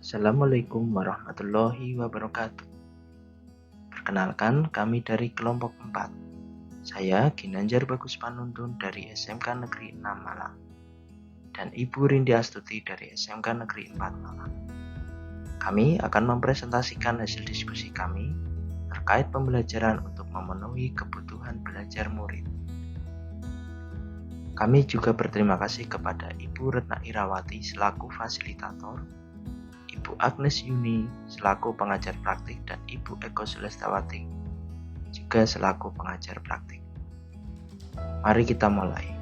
Assalamualaikum warahmatullahi wabarakatuh. Perkenalkan, kami dari kelompok 4. Saya Ginanjar Bagus Panuntun dari SMK Negeri 6 Malang dan Ibu Rindi Astuti dari SMK Negeri 4 Malang. Kami akan mempresentasikan hasil diskusi kami terkait pembelajaran untuk memenuhi kebutuhan belajar murid. Kami juga berterima kasih kepada Ibu Retna Irawati selaku fasilitator, Ibu Agnes Yuni selaku pengajar praktik, dan Ibu Eko Sulestawati juga selaku pengajar praktik. Mari kita mulai.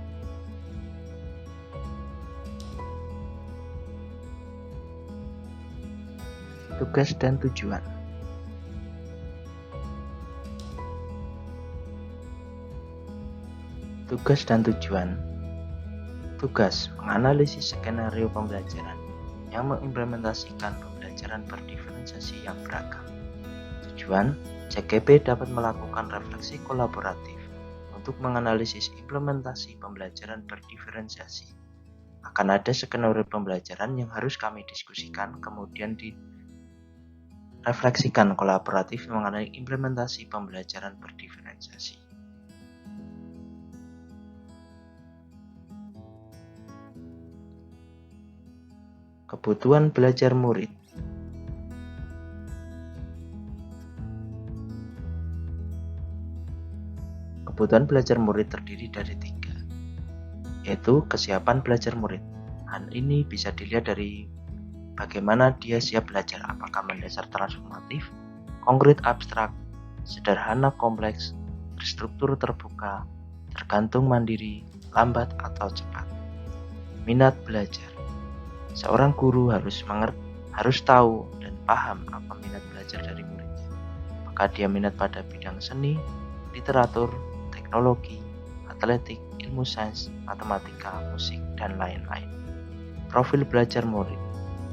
Tugas dan tujuan. Tugas dan tujuan. Tugas: menganalisis skenario pembelajaran yang mengimplementasikan pembelajaran berdiferensiasi yang beragam. Tujuan: CGP dapat melakukan refleksi kolaboratif untuk menganalisis implementasi pembelajaran berdiferensiasi. Akan ada skenario pembelajaran yang harus kami diskusikan, kemudian direfleksikan kolaboratif mengenai implementasi pembelajaran berdiferensiasi. Kebutuhan belajar murid. Kebutuhan belajar murid terdiri dari 3, yaitu kesiapan belajar murid. Hal ini bisa dilihat dari bagaimana dia siap belajar, apakah mendasar transformatif, konkret abstrak, sederhana kompleks, terstruktur terbuka, tergantung mandiri, lambat atau cepat. Minat belajar. Seorang guru harus tahu dan paham apa minat belajar dari muridnya. Apakah dia minat pada bidang seni, literatur, teknologi, atletik, ilmu sains, matematika, musik, dan lain-lain. Profil belajar murid: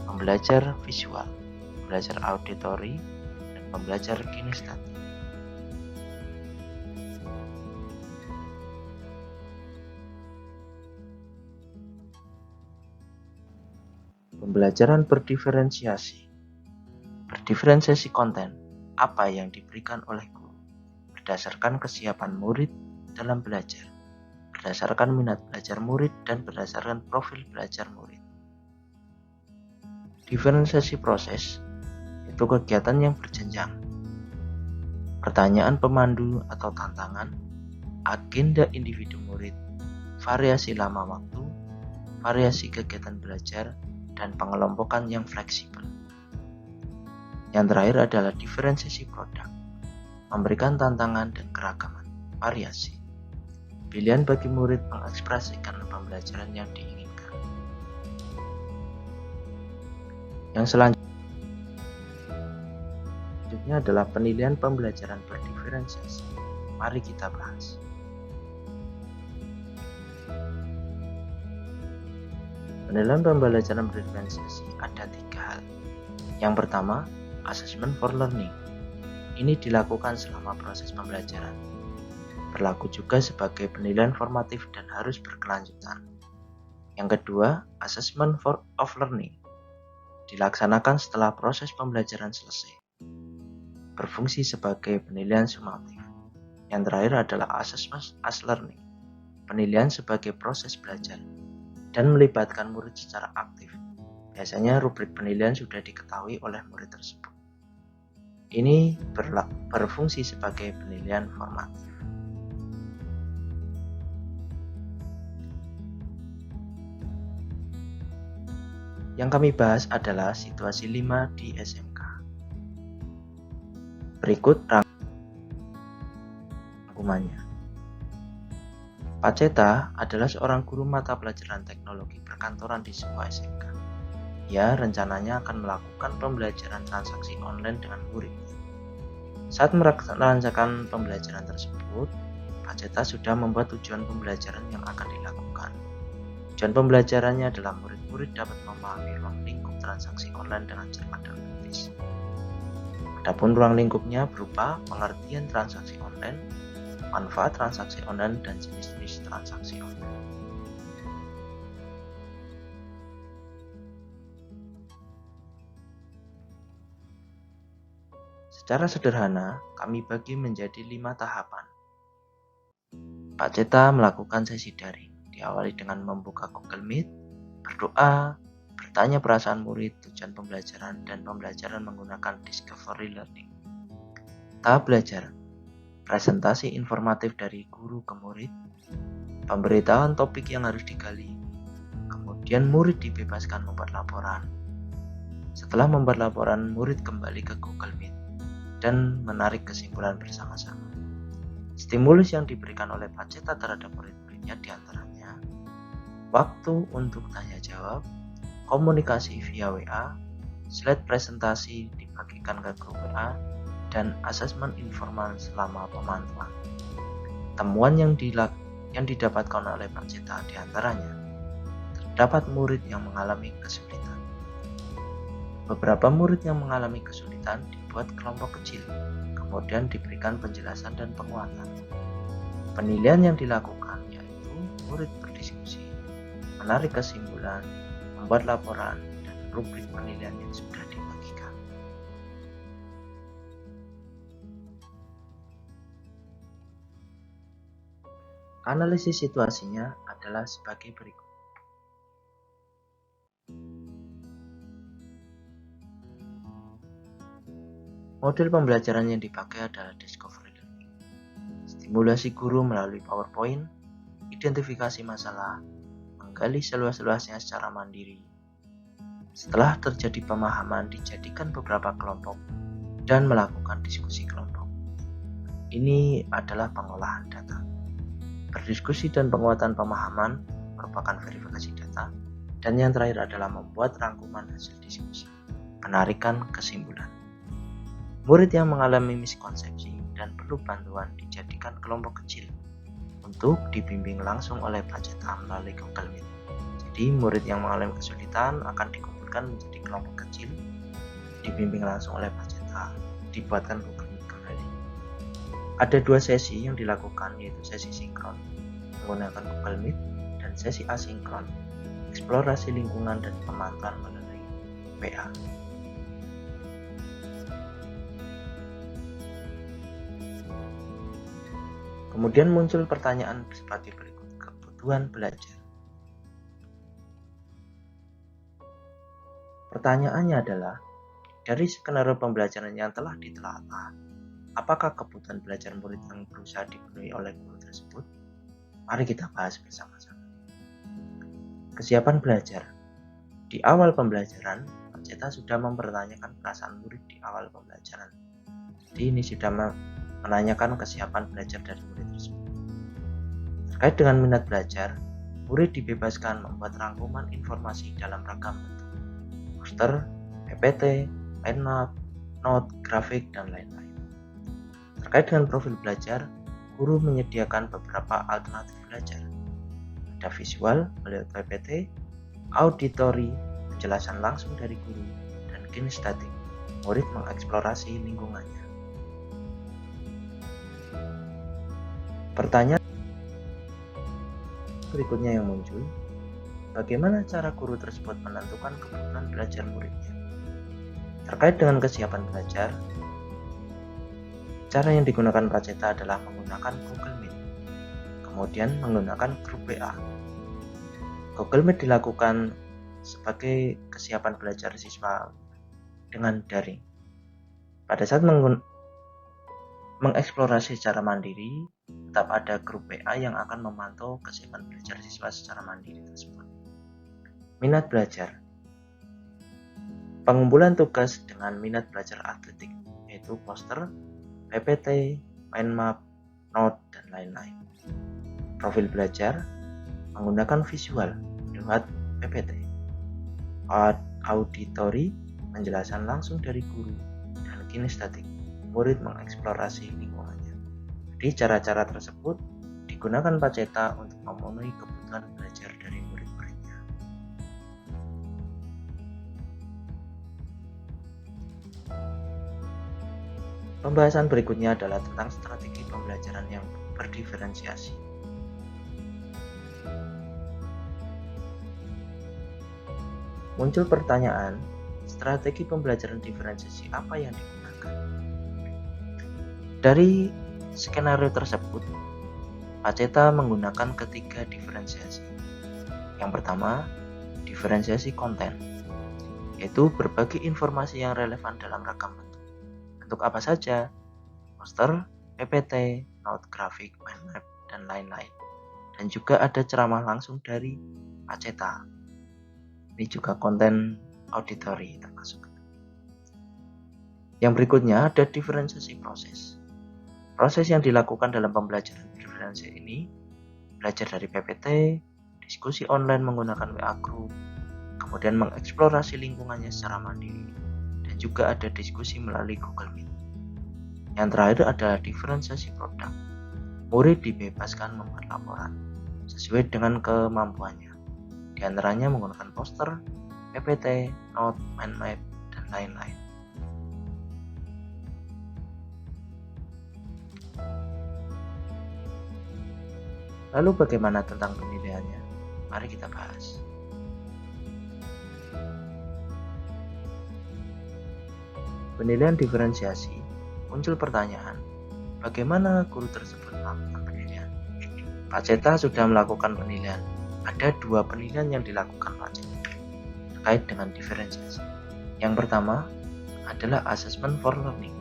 pembelajar visual, pembelajar auditori, dan pembelajar kinestetik. Pembelajaran berdiferensiasi. Berdiferensiasi konten, apa yang diberikan oleh guru, berdasarkan kesiapan murid dalam belajar, berdasarkan minat belajar murid, dan berdasarkan profil belajar murid. Diferensiasi proses itu kegiatan yang berjenjang. Pertanyaan pemandu atau tantangan, agenda individu murid, variasi lama waktu, variasi kegiatan belajar, dan pengelompokan yang fleksibel. Yang terakhir adalah diferensiasi produk, memberikan tantangan dan keragaman, variasi. Pilihan bagi murid mengekspresikan pembelajaran yang diinginkan. Yang selanjutnya adalah penilaian pembelajaran berdiferensiasi. Mari kita bahas. Penilaian pembelajaran berdiferensiasi ada 3 hal. Yang pertama, assessment for learning. Ini dilakukan selama proses pembelajaran. Berlaku juga sebagai penilaian formatif dan harus berkelanjutan. Yang kedua, assessment of learning. Dilaksanakan setelah proses pembelajaran selesai. Berfungsi sebagai penilaian sumatif. Yang terakhir adalah assessment as learning. Penilaian sebagai proses belajar dan melibatkan murid secara aktif. Biasanya rubrik penilaian sudah diketahui oleh murid tersebut. Ini berfungsi sebagai penilaian formatif. Yang kami bahas adalah situasi 5 di SMK. Berikut rangkumannya. Pak Ceta adalah seorang guru mata pelajaran teknologi perkantoran di sebuah SMK. Ia rencananya akan melakukan pembelajaran transaksi online dengan murid. Saat merancangkan pembelajaran tersebut, Pak Ceta sudah membuat tujuan pembelajaran yang akan dilakukan. Tujuan pembelajarannya adalah murid-murid dapat memahami ruang lingkup transaksi online dengan cermat dan kritis. Adapun ruang lingkupnya berupa pengertian transaksi online, manfaat transaksi online, dan jenis-jenis transaksi online. Secara sederhana, kami bagi menjadi 5 tahapan. Pak Ceta melakukan sesi daring, diawali dengan membuka Google Meet, berdoa, bertanya perasaan murid, tujuan pembelajaran, dan pembelajaran menggunakan Discovery Learning. Tahap belajar, presentasi informatif dari guru ke murid, pemberitahuan topik yang harus digali, kemudian murid dibebaskan membuat laporan. Setelah membuat laporan, murid kembali ke Google Meet dan menarik kesimpulan bersama-sama. Stimulus yang diberikan oleh Pak Ceta terhadap murid-muridnya diantaranya waktu untuk tanya jawab, komunikasi via WA, slide presentasi dibagikan ke grup WA, dan asesmen informal selama pemantauan. Temuan yang didapatkan oleh Pak Ceta diantaranya terdapat murid yang mengalami kesulitan. Beberapa murid yang mengalami kesulitan dibuat kelompok kecil, kemudian diberikan penjelasan dan penguatan. Penilaian yang dilakukan yaitu murid berdiskusi, menarik kesimpulan, membuat laporan, dan rubrik penilaian yang sudah dibagikan. Analisis situasinya adalah sebagai berikut. Model pembelajaran yang dipakai adalah Discovery Learning. Stimulasi guru melalui PowerPoint, identifikasi masalah, menggali seluas-luasnya secara mandiri. Setelah terjadi pemahaman, dijadikan beberapa kelompok dan melakukan diskusi kelompok. Ini adalah pengolahan data. Berdiskusi dan penguatan pemahaman merupakan verifikasi data, dan yang terakhir adalah membuat rangkuman hasil diskusi, penarikan kesimpulan. Murid yang mengalami miskonsepsi dan perlu bantuan dijadikan kelompok kecil untuk dibimbing langsung oleh Pak Ceta melalui Google Meet. Jadi murid yang mengalami kesulitan akan dikumpulkan menjadi kelompok kecil, dibimbing langsung oleh Pak Ceta, dibuatkan Google Meet kembali. Ada 2 sesi yang dilakukan, yaitu sesi sinkron menggunakan Google Meet dan sesi asinkron, eksplorasi lingkungan dan pemantauan melalui WA. Kemudian muncul pertanyaan seperti berikut, kebutuhan belajar. Pertanyaannya adalah, dari skenario pembelajaran yang telah ditelaah, apakah kebutuhan belajar murid yang berusaha dipenuhi oleh guru tersebut? Mari kita bahas bersama-sama. Kesiapan belajar. Di awal pembelajaran, Pak Ceta sudah mempertanyakan perasaan murid di awal pembelajaran. Jadi ini sudah menanyakan kesiapan belajar dari murid tersebut. Terkait dengan minat belajar, murid dibebaskan membuat rangkuman informasi dalam ragam bentuk, poster, PPT, mind map, note, grafik, dan lain-lain. Terkait dengan profil belajar, guru menyediakan beberapa alternatif belajar. Ada visual melalui PPT, auditory, penjelasan langsung dari guru, dan kinestetik, murid mengeksplorasi lingkungannya. Pertanyaan berikutnya yang muncul, bagaimana cara guru tersebut menentukan kebutuhan belajar muridnya? Terkait dengan kesiapan belajar, cara yang digunakan Pak Ceta adalah menggunakan Google Meet, kemudian menggunakan grup WA. Google Meet dilakukan sebagai kesiapan belajar siswa dengan daring. Pada saat mengeksplorasi secara mandiri, tetap ada grup WA yang akan memantau kesiapan belajar siswa secara mandiri tersebut. Minat belajar. Pengumpulan tugas dengan minat belajar atletik, yaitu poster, PPT, mind map, note, dan lain-lain. Profil belajar menggunakan visual lewat PPT. Auditory, penjelasan langsung dari guru, dan kinestetik, murid mengeksplorasi lingkungannya. Jadi cara-cara tersebut digunakan Pak Ceta untuk memenuhi kebutuhan belajar dari murid-muridnya. Pembahasan berikutnya adalah tentang strategi pembelajaran yang berdiferensiasi. Muncul pertanyaan, strategi pembelajaran diferensiasi apa yang digunakan? Dari skenario tersebut, Paceta menggunakan ketiga diferensiasi. Yang pertama, diferensiasi konten, yaitu berbagi informasi yang relevan dalam ragam bentuk. Bentuk apa saja? Poster, PPT, note grafik, mind map, dan lain-lain. Dan juga ada ceramah langsung dari Paceta. Ini juga konten auditory termasuk. Yang berikutnya ada diferensiasi proses. Proses yang dilakukan dalam pembelajaran diferensiasi ini, belajar dari PPT, diskusi online menggunakan WA Group, kemudian mengeksplorasi lingkungannya secara mandiri, dan juga ada diskusi melalui Google Meet. Yang terakhir adalah diferensiasi produk. Murid dibebaskan membuat laporan sesuai dengan kemampuannya. Di antaranya menggunakan poster, PPT, note, mind map, dan lain-lain. Lalu bagaimana tentang penilaiannya? Mari kita bahas. Penilaian diferensiasi, muncul pertanyaan, bagaimana guru tersebut melakukan penilaian? Paceta sudah melakukan penilaian. Ada 2 penilaian yang dilakukan Paceta terkait dengan diferensiasi. Yang pertama adalah assessment for learning.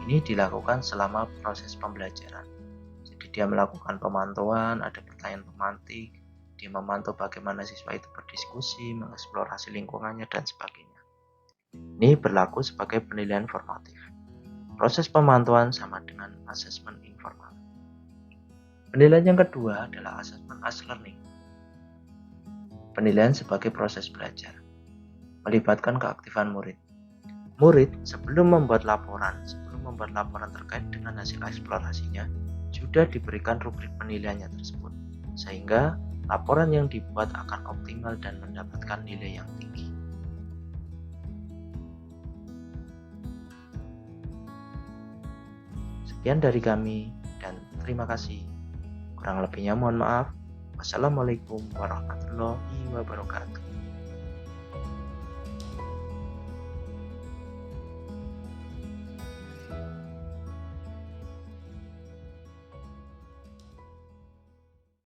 Ini dilakukan selama proses pembelajaran. Jadi dia melakukan pemantauan, ada pertanyaan pemantik, dia memantau bagaimana siswa itu berdiskusi, mengeksplorasi lingkungannya, dan sebagainya. Ini berlaku sebagai penilaian formatif. Proses pemantauan sama dengan asesmen informal. Penilaian yang kedua adalah asesmen as learning. Penilaian sebagai proses belajar, melibatkan keaktifan murid. Murid sebelum membuat laporan terkait dengan hasil eksplorasinya, sudah diberikan rubrik penilaiannya tersebut, sehingga laporan yang dibuat akan optimal dan mendapatkan nilai yang tinggi. Sekian dari kami dan terima kasih. Kurang lebihnya mohon maaf. Wassalamualaikum warahmatullahi wabarakatuh.